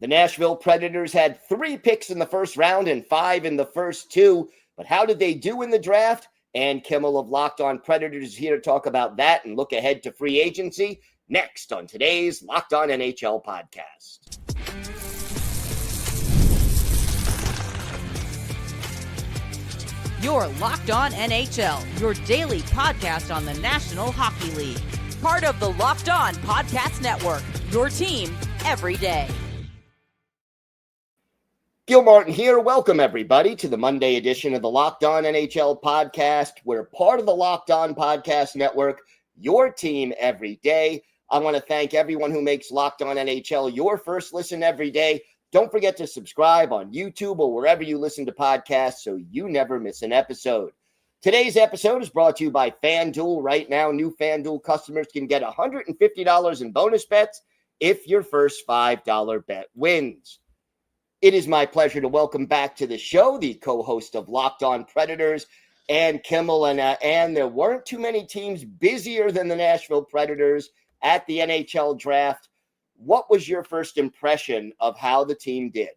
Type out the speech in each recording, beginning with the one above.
The Nashville Predators had 3 picks in the first round and 5 in the first 2. But how did they do in the draft? And Kimmel of Locked On Predators is here to talk about that and look ahead to free agency next on today's Locked On NHL podcast. You're Locked On NHL, your daily podcast on the National Hockey League. Part of the Locked On Podcast Network, your team every day. Gil Martin here. Welcome, everybody, to the Monday edition of the Locked On NHL podcast. We're part of the Locked On Podcast Network, your team every day. I want to thank everyone who makes Locked On NHL your first listen every day. Don't forget to subscribe on YouTube or wherever you listen to podcasts so you never miss an episode. Today's episode is brought to you by FanDuel. Right now, new FanDuel customers can get $150 in bonus bets if your first $5 bet wins. It is my pleasure to welcome back to the show the co-host of Locked On Predators and Kimmel. And there weren't too many teams busier than the Nashville Predators at the NHL Draft. What was your first impression of how the team did?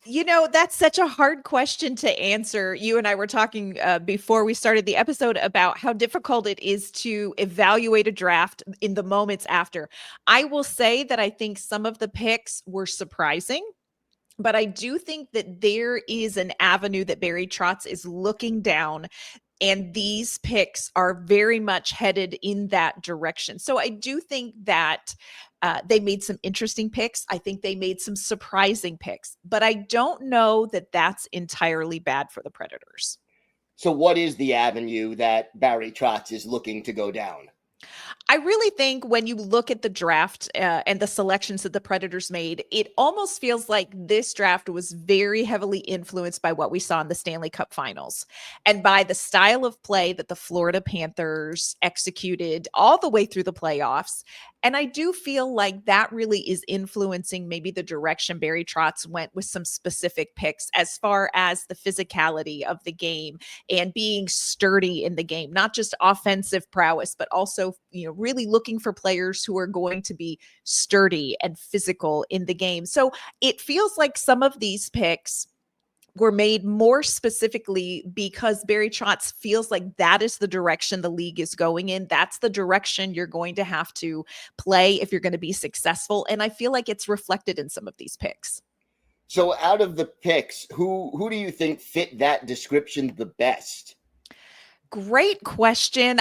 You know, that's such a hard question to answer. You and I were talking before we started the episode about how difficult it is to evaluate a draft in the moments after. I will say that I think some of the picks were surprising, but I do think that there is an avenue that Barry Trotz is looking down, and these picks are very much headed in that direction. So I do think that they made some interesting picks. I think they made some surprising picks, but I don't know that that's entirely bad for the Predators. So what is the avenue that Barry Trotz is looking to go down? I really think when you look at the draft and the selections that the Predators made, it almost feels like this draft was very heavily influenced by what we saw in the Stanley Cup Finals and by the style of play that the Florida Panthers executed all the way through the playoffs. And I do feel like that really is influencing maybe the direction Barry Trotz went with some specific picks as far as the physicality of the game and being sturdy in the game, not just offensive prowess, but also, really looking for players who are going to be sturdy and physical in the game. So it feels like some of these picks were made more specifically because Barry Trotz feels like that is the direction the league is going in. That's the direction you're going to have to play if you're going to be successful. And I feel like it's reflected in some of these picks. So out of the picks, who do you think fit that description the best? Great question.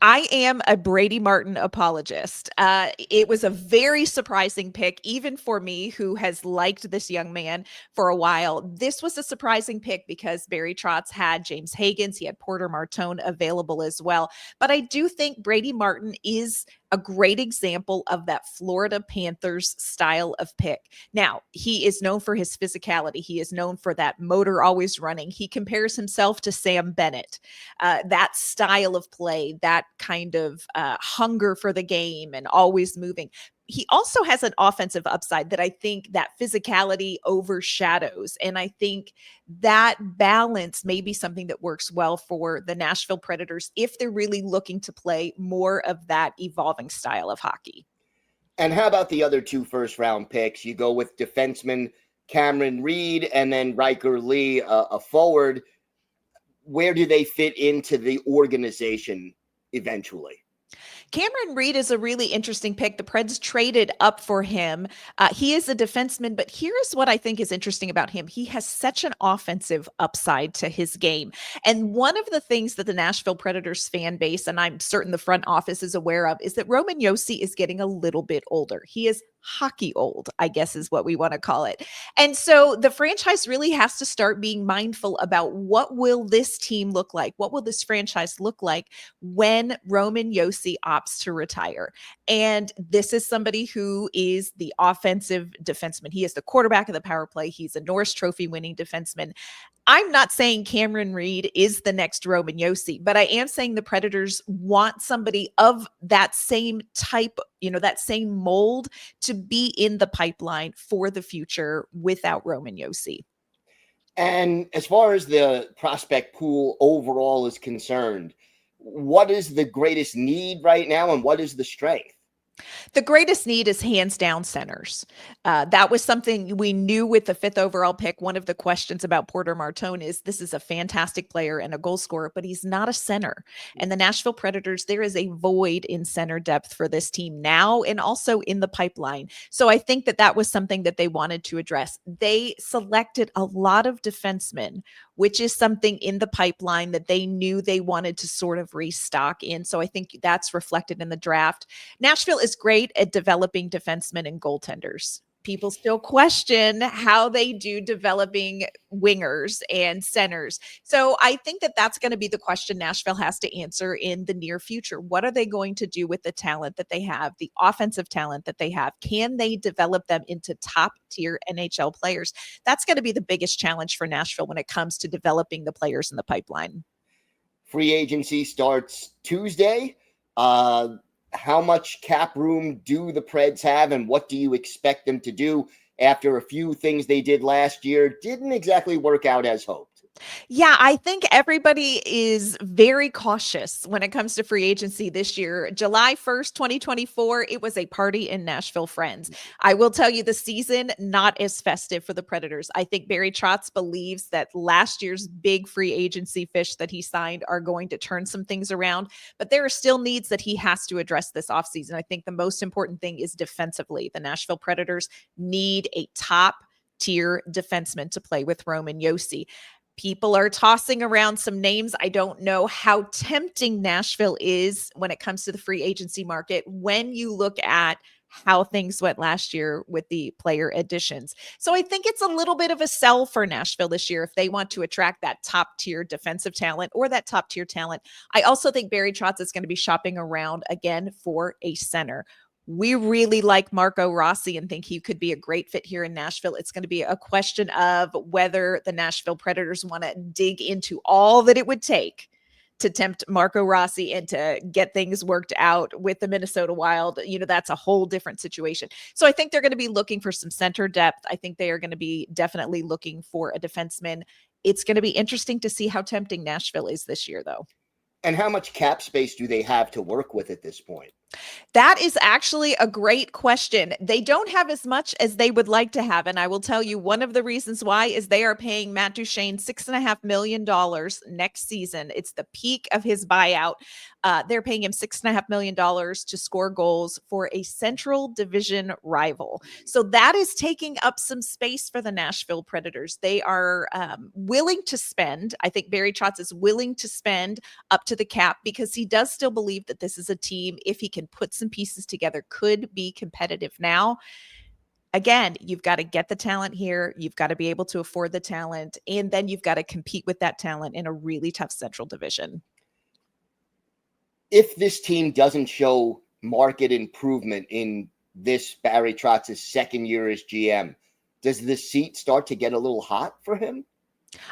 I am a Brady Martin apologist. It was a very surprising pick, even for me, who has liked this young man for a while. This was a surprising pick because Barry Trotz had James Hagans. He had Porter Martone available as well. But I do think Brady Martin is a great example of that Florida Panthers style of pick. Now, he is known for his physicality. He is known for that motor always running. He compares himself to Sam Bennett, that style of play, that kind of hunger for the game and always moving. He also has an offensive upside that I think that physicality overshadows. And I think that balance may be something that works well for the Nashville Predators if they're really looking to play more of that evolving style of hockey. And how about the other 2 first-round picks? You go with defenseman Cameron Reed and then Riker Lee, a forward. Where do they fit into the organization eventually? Cameron Reed is a really interesting pick. The Preds traded up for him. He is a defenseman, but here's what I think is interesting about him. He has such an offensive upside to his game. And one of the things that the Nashville Predators fan base, and I'm certain the front office is aware of, is that Roman Josi is getting a little bit older. He is hockey old, I guess is what we want to call it. And so the franchise really has to start being mindful about what will this team look like? What will this franchise look like when Roman Josi opts to retire? And this is somebody who is the offensive defenseman. He is the quarterback of the power play. He's a Norris Trophy winning defenseman. I'm not saying Cameron Reed is the next Roman Josi, but I am saying the Predators want somebody of that same type, that same mold to be in the pipeline for the future without Roman Josi. And as far as the prospect pool overall is concerned, what is the greatest need right now and what is the strength? The greatest need is hands down centers. That was something we knew with the 5th overall pick. One of the questions about Porter Martone is this is a fantastic player and a goal scorer, but he's not a center. And the Nashville Predators, there is a void in center depth for this team now and also in the pipeline. So I think that that was something that they wanted to address. They selected a lot of defensemen, which is something in the pipeline that they knew they wanted to sort of restock in. So I think that's reflected in the draft. Nashville is great at developing defensemen and goaltenders. People still question how they do developing wingers and centers. So I think that that's going to be the question Nashville has to answer in the near future. What are they going to do with the talent that they have, the offensive talent that they have? Can they develop them into top tier NHL players? That's going to be the biggest challenge for Nashville when it comes to developing the players in the pipeline. Free agency starts Tuesday. How much cap room do the Preds have, and what do you expect them to do after a few things they did last year didn't exactly work out as hoped? Yeah, I think everybody is very cautious when it comes to free agency this year. July 1st, 2024, it was a party in Nashville, friends. I will tell you the season, not as festive for the Predators. I think Barry Trotz believes that last year's big free agency fish that he signed are going to turn some things around, but there are still needs that he has to address this offseason. I think the most important thing is defensively. The Nashville Predators need a top tier defenseman to play with Roman Josi. People are tossing around some names. I don't know how tempting Nashville is when it comes to the free agency market when you look at how things went last year with the player additions. So I think it's a little bit of a sell for Nashville this year if they want to attract that top tier defensive talent or that top tier talent. I also think Barry Trotz is going to be shopping around again for a center. We really like Marco Rossi and think he could be a great fit here in Nashville. It's going to be a question of whether the Nashville Predators want to dig into all that it would take to tempt Marco Rossi and to get things worked out with the Minnesota Wild. You know, that's a whole different situation. So I think they're going to be looking for some center depth. I think they are going to be definitely looking for a defenseman. It's going to be interesting to see how tempting Nashville is this year, though. And how much cap space do they have to work with at this point? That is actually a great question. They don't have as much as they would like to have. And I will tell you one of the reasons why is they are paying Matt Duchene $6.5 million next season. It's the peak of his buyout. They're paying him $6.5 million to score goals for a Central Division rival. So that is taking up some space for the Nashville Predators. They are willing to spend. I think Barry Trotz is willing to spend up to the cap because he does still believe that this is a team, if he can put some pieces together, could be competitive now. Again, you've got to get the talent here. You've got to be able to afford the talent. And then you've got to compete with that talent in a really tough Central Division. If this team doesn't show market improvement in this Barry Trotz's second year as GM, does the seat start to get a little hot for him?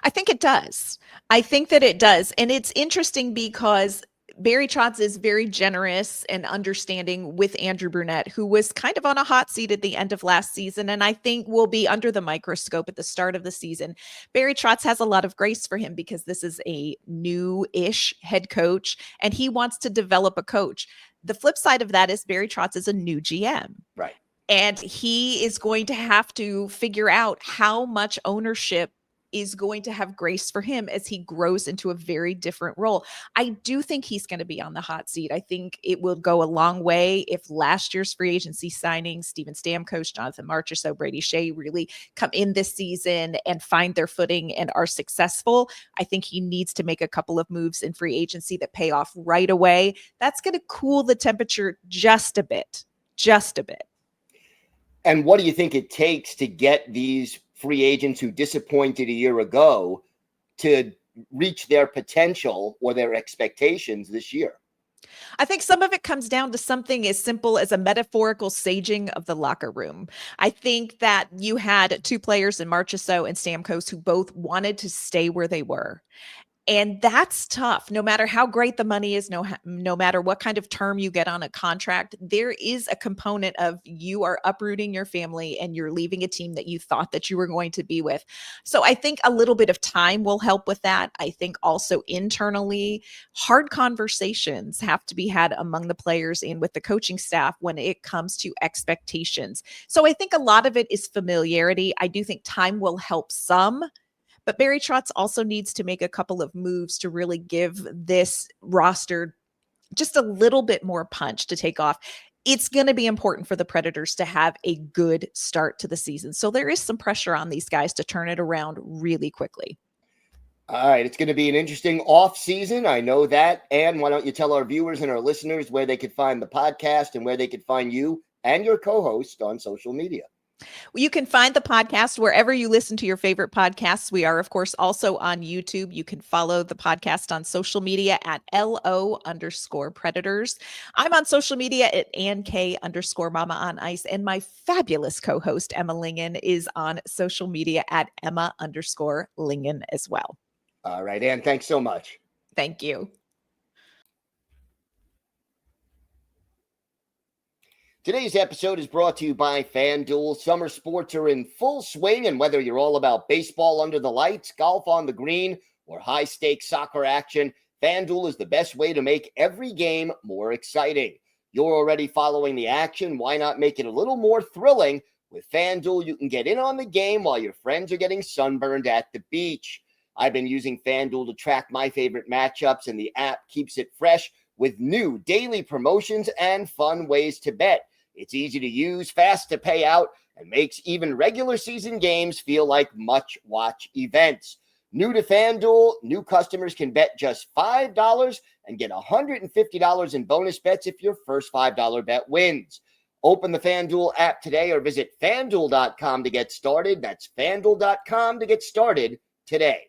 I think it does. I think that it does. And it's interesting because Barry Trotz is very generous and understanding with Andrew Brunette, who was kind of on a hot seat at the end of last season, and I think will be under the microscope at the start of the season. Barry Trotz has a lot of grace for him because this is a new-ish head coach, and he wants to develop a coach. The flip side of that is Barry Trotz is a new GM. Right. And he is going to have to figure out how much ownership is going to have grace for him as he grows into a very different role. I do think he's going to be on the hot seat. I think it will go a long way if last year's free agency signings, Steven Stamkos, Jonathan Marchessault, Brady Shea, really come in this season and find their footing and are successful. I think he needs to make a couple of moves in free agency that pay off right away. That's going to cool the temperature just a bit. And what do you think it takes to get these free agents who disappointed a year ago to reach their potential or their expectations this year? I think some of it comes down to something as simple as a metaphorical saging of the locker room. I think that you had two players in Marchessault and Stamkos who both wanted to stay where they were. And that's tough. No matter how great the money is, no matter what kind of term you get on a contract, there is a component of you are uprooting your family and you're leaving a team that you thought that you were going to be with. So I think a little bit of time will help with that. I think also internally, hard conversations have to be had among the players and with the coaching staff when it comes to expectations. So I think a lot of it is familiarity. I do think time will help some. But Barry Trotz also needs to make a couple of moves to really give this roster just a little bit more punch to take off. It's going to be important for the Predators to have a good start to the season. So there is some pressure on these guys to turn it around really quickly. All right, it's going to be an interesting off season. I know that. And why don't you tell our viewers and our listeners where they could find the podcast and where they could find you and your co-host on social media? You can find the podcast wherever you listen to your favorite podcasts. We are, of course, also on YouTube. You can follow the podcast on social media at LO_Predators. I'm on social media at AnnK_Mama on Ice. And my fabulous co-host, Emma Lingen, is on social media at Emma_Lingen as well. All right, Ann, thanks so much. Thank you. Today's episode is brought to you by FanDuel. Summer sports are in full swing, and whether you're all about baseball under the lights, golf on the green, or high-stakes soccer action, FanDuel is the best way to make every game more exciting. You're already following the action. Why not make it a little more thrilling? With FanDuel, you can get in on the game while your friends are getting sunburned at the beach. I've been using FanDuel to track my favorite matchups, and the app keeps it fresh with new daily promotions and fun ways to bet. It's easy to use, fast to pay out, and makes even regular season games feel like must-watch events. New to FanDuel, new customers can bet just $5 and get $150 in bonus bets if your first $5 bet wins. Open the FanDuel app today or visit FanDuel.com to get started. That's FanDuel.com to get started today.